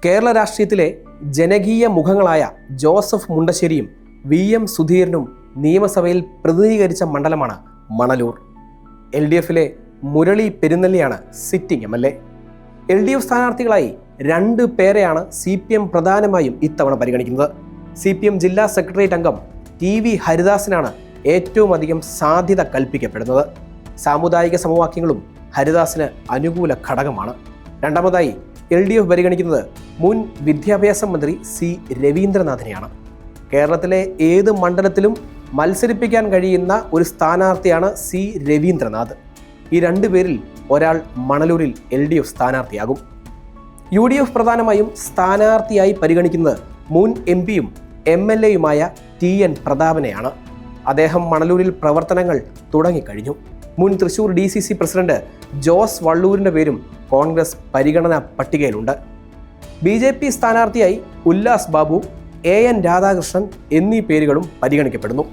കേരള രാഷ്ട്രീയത്തിലെ ജനകീയ മുഖങ്ങളായ Joseph മുണ്ടശ്ശേരിയും VM സുധീരനും നിയമസഭയിൽ പ്രതിനിധീകരിച്ച മണ്ഡലമാണ് മണലൂർ. LDFിലെ മുരളി പെരുന്നള്ളിയാണ് സിറ്റിംഗ് MLA. LDF സ്ഥാനാർത്ഥികളായി 2 പേരെയാണ് CPM പ്രധാനമായും ഇത്തവണ പരിഗണിക്കുന്നത്. CPM ജില്ലാ സെക്രട്ടേറിയറ്റ് അംഗം TV ഹരിദാസിനാണ് ഏറ്റവും അധികം സാധ്യത കൽപ്പിക്കപ്പെടുന്നത്. സാമുദായിക സമവാക്യങ്ങളും ഹരിദാസിന് അനുകൂല ഘടകമാണ്. രണ്ടാമതായി LDF പരിഗണിക്കുന്നത് മുൻ വിദ്യാഭ്യാസ മന്ത്രി C രവീന്ദ്രനാഥിനെയാണ്. കേരളത്തിലെ ഏത് മണ്ഡലത്തിലും മത്സരിപ്പിക്കാൻ കഴിയുന്ന ഒരു സ്ഥാനാർത്ഥിയാണ് C രവീന്ദ്രനാഥ്. ഈ 2 പേരിൽ ഒരാൾ മണലൂരിൽ LDF സ്ഥാനാർത്ഥിയാകും. UDF പ്രധാനമായും സ്ഥാനാർത്ഥിയായി പരിഗണിക്കുന്നത് മുൻ MPയും MLAയുമായ TN പ്രതാപനെയാണ്. അദ്ദേഹം മണലൂരിൽ പ്രവർത്തനങ്ങൾ തുടങ്ങിക്കഴിഞ്ഞു. മുൻ തൃശൂർ DCC പ്രസിഡന്റ് ജോസ് വള്ളൂരിൻ്റെ പേരും കോൺഗ്രസ് പരിഗണനാ പട്ടികയിലുണ്ട്. BJP സ്ഥാനാർത്ഥിയായി ഉല്ലാസ് ബാബു, AN രാധാകൃഷ്ണൻ എന്നീ പേരുകളും പരിഗണിക്കപ്പെടുന്നു.